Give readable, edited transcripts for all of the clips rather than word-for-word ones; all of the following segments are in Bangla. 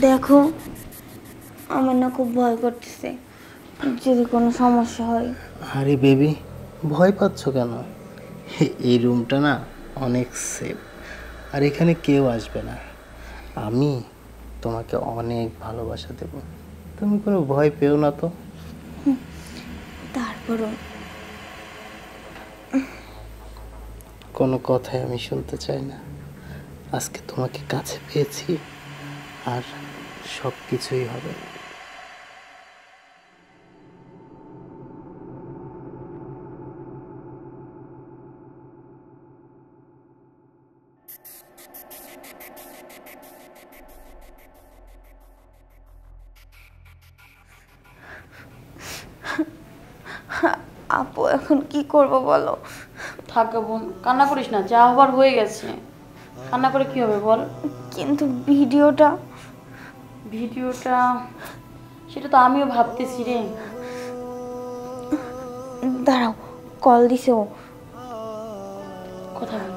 দেখো, আমার না খুব ভয় করতেছে, যদি কোনো সমস্যা হয়। আরে বেবি, ভয় পাচ্ছ কেন? এই রুমটা না অনেক সেফ, আর এখানে কেউ আসবে না। আমি তোমাকে অনেক ভালোবাসা দেব, তুমি কোনো ভয় পেও না তো। তারপরও কোনো কথাই আমি শুনতে চাই না। আজকে তোমাকে কাছে পেয়েছি, আর সব কিছুই হবে। আপু এখন কি করব বলো? থাক বোন, কান্না করিস না, যা হবার হয়ে গেছে। কান্না করে কি হবে বল? কিন্তু ভিডিওটা ভিডিওটা সেটা তো আমিও ভাবতেছি রে। দাঁড়াও, কল দিছে ও। কথা বল।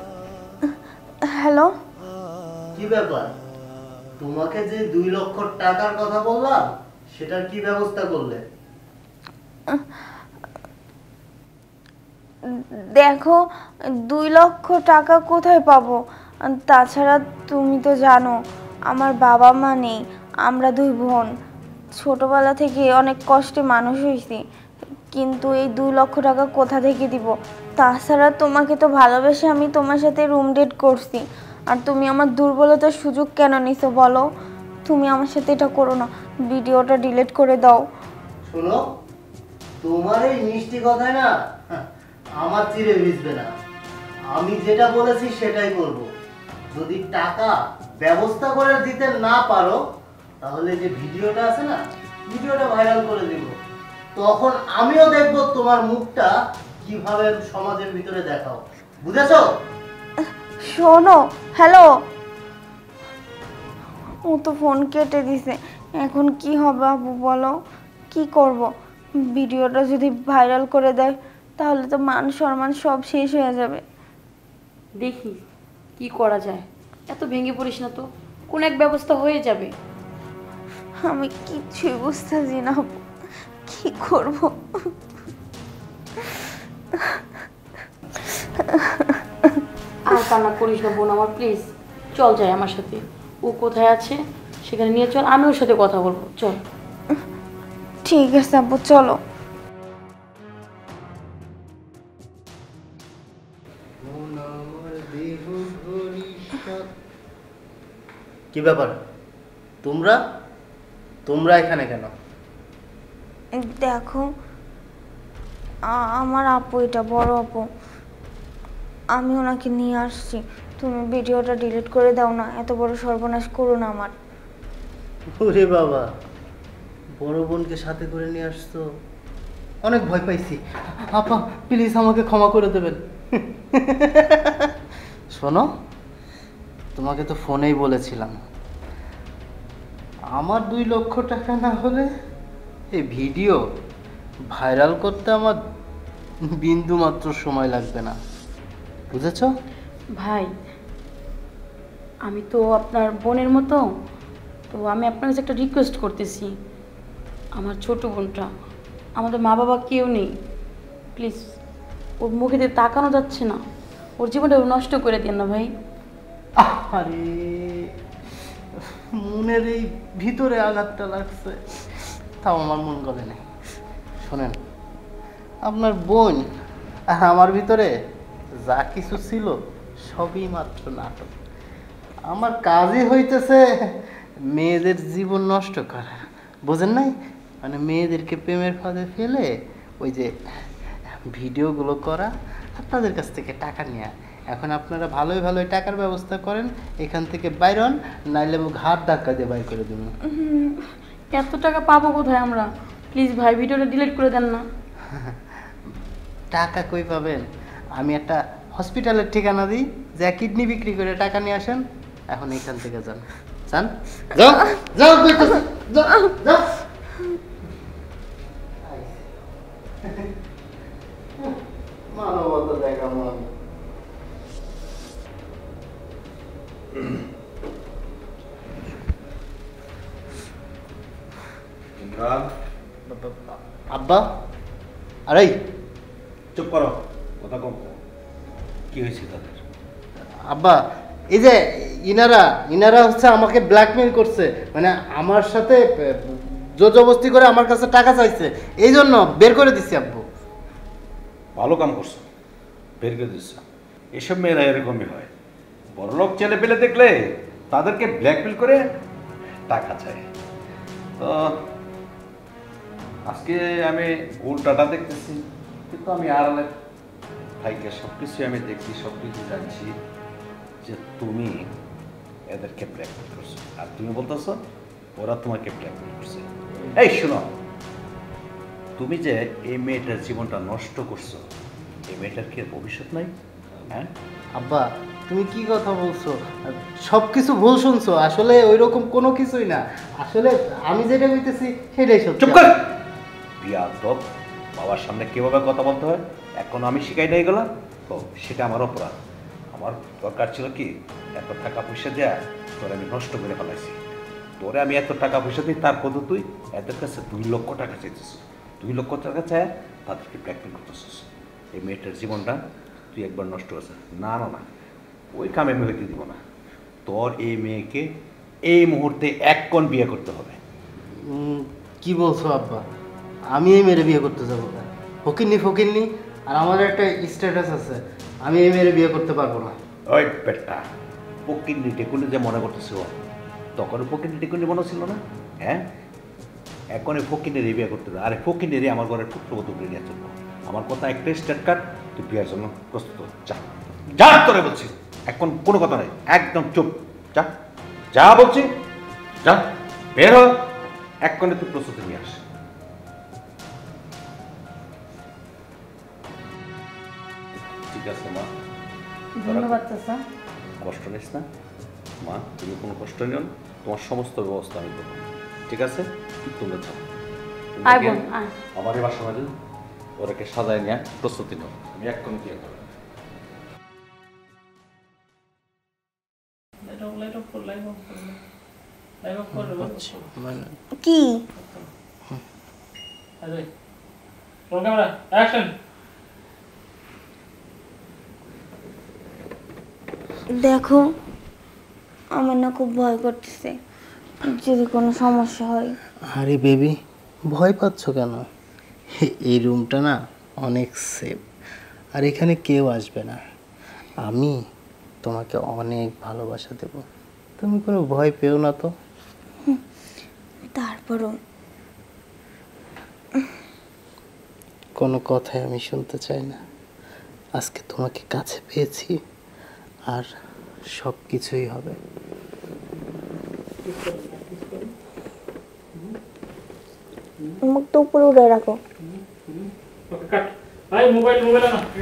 হ্যালো, কি ব্যাপার? তোমাকে যে 2 লক্ষ টাকার কথা বললাম, সেটার কি ব্যবস্থা করলে? দেখো 2 লক্ষ টাকা কোথায় পাবো? তাছাড়া তুমি তো জানো আমার বাবা মা নেই, আমরা 2 বোন। ছোটবেলা থেকে অনেক কষ্টে মানুষ হয়েছি, কিন্তু এই 2 লক্ষ টাকা কোথা থেকে দিব? তাছাড়া তোমাকে তো ভালোবেসে আমি তোমার সাথে রুম ডেট করছি, আর তুমি আমার দুর্বলতার সুযোগ কেন নিছো বলো? তুমি আমার সাথে এটা করো না, ভিডিওটা ডিলিট করে দাও। শোনো, তোমার এই মিষ্টি কথায় না আমার চিড়ে ভিজবে না। আমি যেটা বলেছি সেটাই করব। যদি টাকা ব্যবস্থা করে দিতে না পারো, তাহলে যে ভিডিওটা আছে না, ভিডিওটা ভাইরাল করে দিব। তখন আমিও দেখব তোমার মুখটা কিভাবে সমাজের ভিতরে দেখাও। বুঝেছো? শোনো, হ্যালো, ও তো ফোন কেটে দিছে। এখন কি হবে আপু বলো? কি করব? ভিডিওটা যদি ভাইরাল করে দেয় তাহলে তো মান সম্মান সব শেষ হয়ে যাবে। দেখি কি করা যায়। এত ভেঙে পড়িস না তো, কোন এক ব্যবস্থা হয়ে যাবে। আমি কিচ্ছুই বুঝতেছি না আপু, কি করব? আর কান্না করিস না বোন আমার, প্লিজ। চল যাই আমার সাথে, ও কোথায় আছে সেখানে নিয়ে চল, আমি ওর সাথে কথা বলবো, চল। ঠিক আছে আপু, চলো। কি ব্যাপার? তোমরা তোমরা এখানে কেন? দেখো, আমার আপু, এটা বড় আপু, আমি ওনাকে নিয়ে আসছি। তুমি ভিডিওটা ডিলিট করে দাও না, এত বড় সর্বনাশ করো না আমার। ওরে বাবা, বড় বোনকে সাথে করে নিয়ে আসছো, অনেক ভয় পাইছি। আপা প্লিজ আমাকে ক্ষমা করে দেবেন। শোনো, তোমাকে তো ফোনেই বলেছিলাম, আমার 2 লক্ষ টাকা না হলে এই ভিডিও ভাইরাল করতে আমার বিন্দু মাত্র সময় লাগবে না। বুঝেছো? ভাই, আমি তো আপনার বোনের মতো, তো আমি আপনার কাছে একটা রিকোয়েস্ট করতেছি। আমার ছোট বোনটা, আমাদের মা বাবা কেউ নেই, প্লিজ ওর মুখে দিয়ে তাকানো যাচ্ছে না, ওর জীবনটা নষ্ট করে দেন না ভাই। আরে মনের এই ভিতরে আঘাতটা লাগছে, তাও আমার মন গলে নেই। শোনেন, আপনার বোন আর আমার ভিতরে যা কিছু ছিল সবই মাত্র নাটক। আমার কাজই হইতেছে মেয়েদের জীবন নষ্ট করা, বোঝেন নাই? মানে মেয়েদেরকে প্রেমের ফাঁদে ফেলে ওই যে ভিডিওগুলো করা, আপনাদের কাছ থেকে টাকা নেওয়া। এখন আপনারা ভালোই ভালোই টাকার ব্যবস্থা করেন, এখান থেকে বাইরন, নাইলে মুখ হাত ধাক্কা দিয়ে বাইর করে দেবেন। এত টাকা পাবো কোথায় আমরা? প্লিজ ভাই, ভিডিওটা ডিলিট করে দেন না। টাকা কই পাবেন? আমি একটা হসপিটালের ঠিকানা দিই, যা কিডনি বিক্রি করে টাকা নিয়ে আসেন। এখন এখান থেকে যান, যান, যাও যাও, কইতাছি, যাও যাও। মানবতা দেখাবো আমি। ইমরান, আব্বা, আরে চুপ করো, কথা কম। কি হয়েছে তাদের? আব্বা, এই যে ইনারা ইনারা হচ্ছে আমাকে ব্ল্যাকমেল করছে, মানে আমার সাথে জোর জবরদস্তি করে আমার কাছে টাকা চাইছে, এই জন্য বের করে দিচ্ছি আব্বু। ভালো কাম করছো, বের করে দিচ্ছ। এসব মেয়েরা এরকমই হয়, বড়লোক ছেলে পেলে দেখলে তাদেরকে ব্ল্যাকমেল করে টাকা চায়। তো আজকে আমি উল্টাটা দেখতেছি, কিন্তু আমি আড়ালে ভাইকে সব কিছুই আমি দেখছি, সব কিছু জানছি যে তুমি এদেরকে ব্ল্যাকমেল করছো, আর তুমি বলতেছো ওরা তোমাকে ব্ল্যাকমেল করছে। এই শোনো, তুমি যে এই মেয়েটার জীবনটা নষ্ট করছো, এই মেয়েটার কি আর ভবিষ্যৎ নাই? হ্যাঁ আব্বা, তুমি কি কথা বলছো? সব কিছু ভুল শুনছো, আসলে ওই রকম কোনো কিছুই না, আসলে আমি যেটা বলতেছি সেটাই সত্যি। চুপ কর! বিয়াদব, বাবার সামনে কিভাবে কথা বলতে হয় এখন আমি শিখাই নাই গেলাম। ও, সেটা আমার অপরাধ। আমার দরকার ছিল কি এত টাকা পয়সা দেয়া তোর আমি নষ্ট করে ফেলাইছি। তোরে আমি এত টাকা পয়সা দিই, তারপর তুই এদের কাছে 2 লক্ষ টাকা চাইছিস। 2 লক্ষ টাকা চায় তাদেরকে ব্ল্যাকমেল করতেছিস। এই মেয়েটার জীবনটা তুই একবার নষ্ট হয়েছে। না না না, ওই কামে আমি হইতে দিব না। তোর এই মেয়েকে এই মুহূর্তে এক কোণ বিয়ে করতে হবে। কি বলছো আব্বা? আমি এই মেয়েরে বিয়ে করতে যাবো না? ফকিরনি ফকিরনি, আর আমার একটা স্ট্যাটাস আছে, আমি এই মেয়েরে বিয়ে করতে পারবো না। ওই পেটটা পকিন্নি টেকুনি যে মনে করতেছিল, তখন ফকিন্নি টেকুনি মনে ছিল না? হ্যাঁ, এখন এই ফকিনের বিয়ে করতে দেয়। আরে ফকিনের আমার ঘরের পুত্রবধূ নিয়ে চলবো। আমার কথা একটা স্টেট কার্ড, তুই বিয়ের জন্য প্রস্তুত হ। যা যা, তোরে বলছি, এখন কোনো কথা নাই, একদম চুপ। যা যা বলছি, যা বের হ, এক্ষণে তুই প্রস্তুতি নিয়ে আস। ঠিক আছে মা, ধন্যবাদ চাচা। কষ্ট নিস না মা, তুমি কোনো কষ্ট নিও না, তোমার সমস্ত ব্যবস্থা আমি করবো। ঠিক আছে, তোমরা যাও। তোমরা আয় গিয়ে বোন, আয়। আমার এই বাসা মাঝে ওরাকে সাজায় নিয়ে প্রস্তুতি নাও, আমি এক্ষণ কি করবো। কি দেখো, আমার না খুব ভয় করতেছে, যদি কোনো সমস্যা হয়। আরে বেবি, ভয় পাচ্ছ কেন? এই রুমটা না অনেক সেফ, আর এখানে কেউ আসবে না। আমি তোমাকে অনেক ভালোবাসা দেব, তুমি কোনো ভয় পেও না তো। তারপরও কোনো কথাই আমি শুনতে চাই না। আজকে তোমাকে কাছে পেয়েছি, আর সব কিছুই হবে। মুখটা উপরে উঠে রাখো। Mobile mobile